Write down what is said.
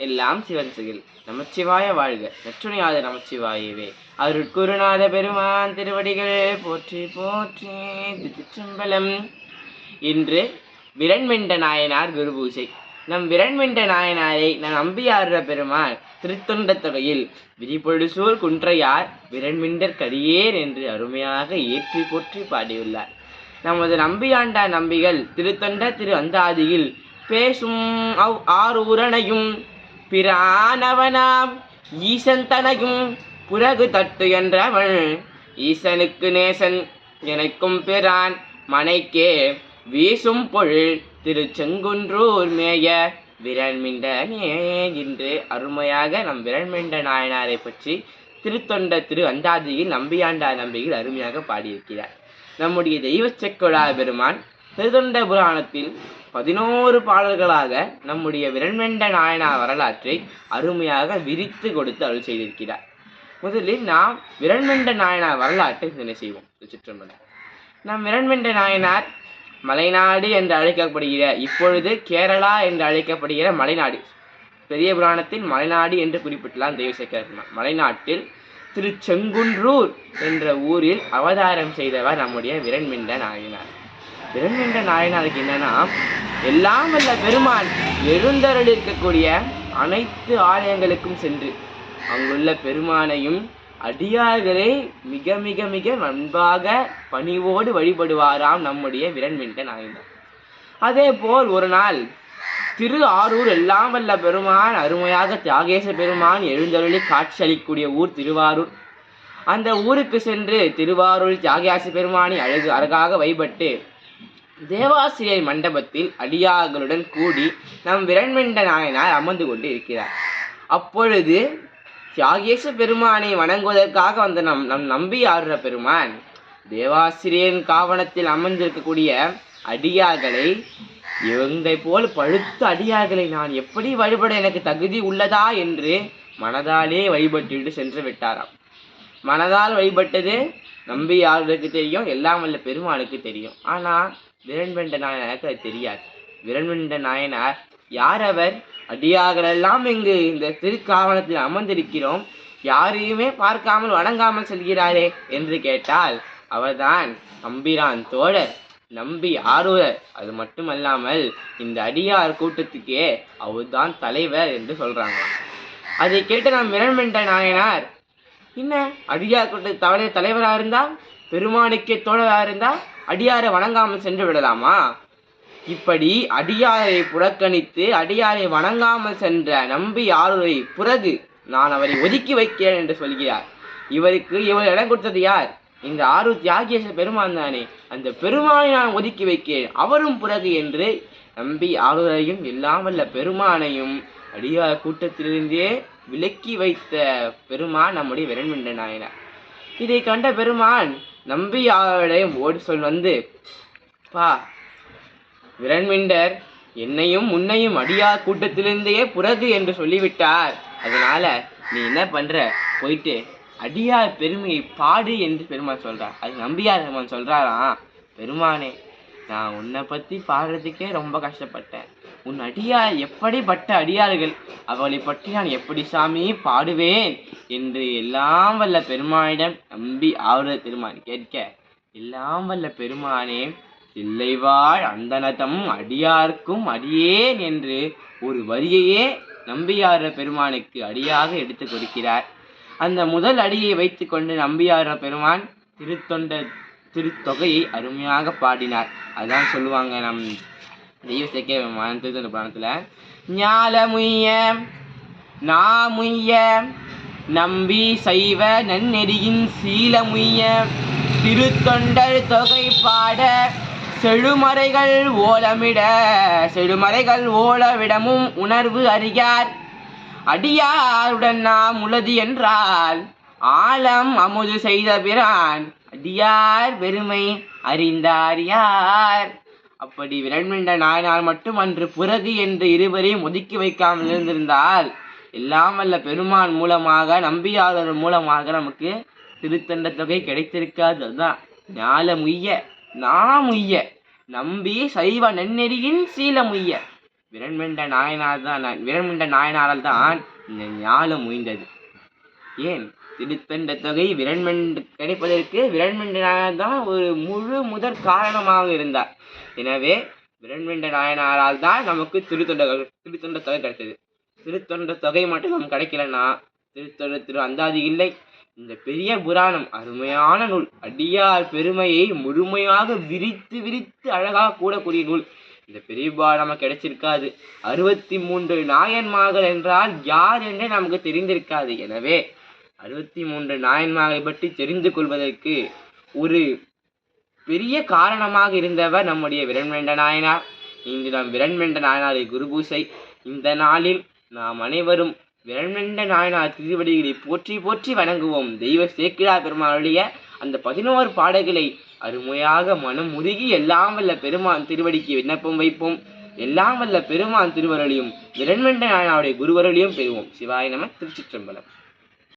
எல்லாம் சிவன் செயல். நமச்சிவாய வாழ்க. நற்றுணையாத நமச்சிவாயவே. அருட்குருநாத பெருமான் திருவடிகள் போற்றி போற்றி. திருச்சிற்றம்பலம். இன்று விரண்மெண்ட நாயனார் குரு பூஜை. நம் விரண்மெண்ட நாயனாரை நம் நம்பியார்ற பெருமான் திருத்தொண்ட தொகையில் விரிபொழுசூர் குன்றையார் விரண்மிண்டர் கடியேர் என்று அருமையாக ஏற்றி போற்றி பாடியுள்ளார். நமது நம்பியாண்டா நம்பிகள் திருத்தொண்ட திரு அந்தாதியில் பேசும் ஆரூரனையும் பிரானவனாம் ஈசன் தனையும் புறகு தட்டு என்றவன் ஈசனுக்கு நேசன் எனக்கும் பிரான் மனைக்கே வீசும் பொருள் திரு செங்குன்றூர் மேய விரண்மிண்டனே என்று அருமையாக நம் விரண்மிண்ட நாயனாரை பற்றி திருத்தொண்ட திரு அந்தாதியில் நம்பியாண்டா நம்பிகள் அருமையாக பாடியிருக்கிறார். நம்முடைய தெய்வ செக்கொழா பெருமான் திருத்தொண்ட புராணத்தில் 11 பாடல்களாக நம்முடைய விரண்மெண்ட நாயனார் வரலாற்றை அருமையாக விரித்து கொடுத்து அருள் செய்திருக்கிறார். முதலில் நாம் விரண்மெண்ட நாயனார் வரலாற்றை சிந்தனை செய்வோம். சிற்றம்பலம். நம் விரண்மெண்ட நாயனார் மலைநாடு என்று அழைக்கப்படுகிற, இப்பொழுது கேரளா என்று அழைக்கப்படுகிற மலைநாடு, பெரிய புராணத்தில் மலைநாடு என்று குறிப்பிட்டலாம் தெய்வசேக்கர். மலைநாட்டில் திரு செங்குன்றூர் என்ற ஊரில் அவதாரம் செய்தவர் நம்முடைய விரண்மெண்ட நாயனார். விரண்மெண்ட நாயனாருக்கு என்னன்னா, எல்லாம் வல்ல பெருமான் எழுந்தருள் இருக்கக்கூடிய அனைத்து ஆலயங்களுக்கும் சென்று அங்குள்ள பெருமானையும் அடியார்களே மிக மிக மிக அன்பாக பணிவோடு வழிபடுவாராம் நம்முடைய விரண்மெண்ட நாயனார். அதே போல் ஒரு நாள் திரு ஆரூர் எல்லாம் வல்ல பெருமான் அருமையாக தியாகேச பெருமான் எழுந்தருளி காட்சி அளிக்கக்கூடிய ஊர் திருவாரூர். அந்த ஊருக்கு சென்று திருவாரூர் தியாகேச பெருமானை அழகாக வழிபட்டு தேவாசிரியர் மண்டபத்தில் அடியார்களுடன் கூடி நம் விரண்மெண்ட நாயனார் அமர்ந்து கொண்டு இருக்கிறார். அப்பொழுது தியாகேச பெருமானை வணங்குவதற்காக வந்த நம் நம்பி ஆடுற பெருமான் தேவாசிரியரின் காவணத்தில் அமர்ந்திருக்கக்கூடிய அடியார்களை, இவங்கை போல் பழுத்த அடியார்களை நான் எப்படி வழிபட எனக்கு தகுதி உள்ளதா என்று மனதாலே வழிபட்டு சென்று விட்டாராம். மனதால் வழிபட்டது நம்பி ஆளுக்கு தெரியும், எல்லாம் வல்ல பெருமானுக்கு தெரியும். ஆனால் விரண்மெண்ட நாயனாருக்கு அது தெரியாது. விரண்மெண்ட நாயனார் யார்? அவர் அடியார்களெல்லாம் இங்கு இந்த திருக்காவணத்தில் அமர்ந்திருக்கிறோம், யாரையுமே பார்க்காமல் வணங்காமல் செல்கிறாரே என்று கேட்டால் அவர்தான் நம்பிரான் தோழர் நம்பி ஆரூரர். அது மட்டுமல்லாமல் இந்த அடியார் கூட்டத்துக்கே அவர்தான் தலைவர் என்று சொல்றாங்க. அதை கேட்டு நாம் விரண்மெண்ட நாயனார், என்ன அடியார் கூட்ட தலைவராக இருந்தா, பெருமானுக்கே தோழராக இருந்தா அடியாரை வணங்காமல் சென்று விடலாமா? இப்படி அடியாரை புறக்கணித்து அடியாரை வணங்காமல் சென்ற நம்பி ஆரூரை பிறகு நான் அவரை ஒதுக்கி வைக்கிறேன் என்று சொல்கிறார். இவர் இடம் கொடுத்தது யார்? இந்த ஆரூர் தியாகேச பெருமான் தானே. அந்த பெருமானை நான் ஒதுக்கி வைக்கிறேன், அவரும் பிறகு என்று நம்பி ஆரூரையும் எல்லாம் வல்ல பெருமானையும் அடியார் கூட்டத்திலிருந்தே விலக்கி வைத்த பெருமான் நம்முடைய விரண்மெண்ட நாயனார். இதை கண்ட பெருமான் நம்பி ஆருடையும் ஓடி வந்து, பா விரண்மிண்டர் என்னையும் முன்னையும் அடியார் கூட்டத்திலிருந்தே பிறகு என்று சொல்லிவிட்டார். அதனால நீ என்ன பண்ற, போயிட்டு அடியார் பெருமையை பாடு என்று பெருமான் சொல்றார். அது நம்பியார் பெருமான் சொல்றாராம், பெருமானே நான் உன்னை பத்தி பாடுறதுக்கே ரொம்ப கஷ்டப்பட்டேன். உன் அடியார் எப்படிப்பட்ட அடியார்கள், அவளை பற்றி நான் எப்படி சாமி பாடுவேன் என்று எல்லாம் வல்ல பெருமானிடம் நம்பி ஆறுத பெருமான் கேட்க, எல்லாம் வல்ல பெருமானே இல்லைவாழ் அந்தனதம் அடியார்க்கும் அடியேன் என்று ஒரு வரியையே நம்பியார பெருமானுக்கு அடியாக எடுத்து கொடுக்கிறார். அந்த முதல் அடியை வைத்து கொண்டு நம்பியார பெருமான் திருத்தொகையை அருமையாக பாடினார். அதுதான் சொல்லுவாங்க நம் தெய்வ சேக்கிய திருத்தொண்ட புராணத்துல, ஞால முய்ய நாமுய்ய நம்பி சைவ நன்னெறியின் சீல முய்ய திருத்தொண்டர் தொகை பாட செழுமறைகள் ஓலவிடமும் உணர்வு அறியார் அடியாருடன் நாம் உளது என்றால் ஆழம் அமுது செய்த பிரான் அடியார் பெருமை அறிந்தார் யார். அப்படி விரண்மெண்ட நாயனார் மட்டும் அன்று பிறகு என்று இருவரையும் ஒதுக்கி வைக்காமல் இருந்திருந்தால் எல்லாம் வல்ல பெருமான் மூலமாக நம்பியாளர் மூலமாக நமக்கு திருத்தொண்ட தொகை கிடைத்திருக்காது. அதுதான் ஞால முய்ய நாமுய்ய நம்பி சைவ நன்னெறியின் சீல முய்ய. விரண்மெண்ட நாயனாரால் தான் இந்த ஞாலம் முயந்தது. ஏன் திருத்தொண்ட தொகை விரண்மெண்டு கிடைப்பதற்கு விரண்மெண்ட நாயனார் தான் ஒரு முழு முதற் காரணமாக இருந்தார். எனவே விரண்மெண்ட நாயனாரால் தான் நமக்கு திருத்தொண்ட தொகை கிடைத்தது. திருத்தொண்ட தொகை மட்டும் நமக்கு கிடைக்கலன்னா திரு அந்தாதி இல்லை. இந்த பெரிய புராணம் அருமையான நூல், அடியார் பெருமையை முழுமையாக விரித்து அழகாக கூடக்கூடிய நூல். இந்த பெரியபா நமக்கு கிடைச்சிருக்காது. 63 நாயன்மார்கள் என்றால் யார் என்று நமக்கு தெரிந்திருக்காது. எனவே 63 நாயன்மார்களை பற்றி தெரிந்து கொள்வதற்கு ஒரு பெரிய காரணமாக இருந்தவர் நம்முடைய விரண்மெண்ட நாயனார். இன்று நாம் விரண்மெண்ட நாயனாரை குருபூசை. இந்த நாளில் நாம் அனைவரும் விரண்மெண்ட நாயனார் திருவடிகளை போற்றி போற்றி வணங்குவோம். தெய்வ சேக்கிழார் பெருமானுடைய அந்த 11 பாடல்களை அருமையாக மனம் உருகி எல்லாம் வல்ல பெருமான் திருவடிக்கு விண்ணப்பம் வைப்போம். எல்லாம் வல்ல பெருமான் திருவருளையும் விரண்மெண்ட நாயனாருடைய குருவருளையும் பெறுவோம். சிவாய நம. திருச்சிற்றம்பலம்.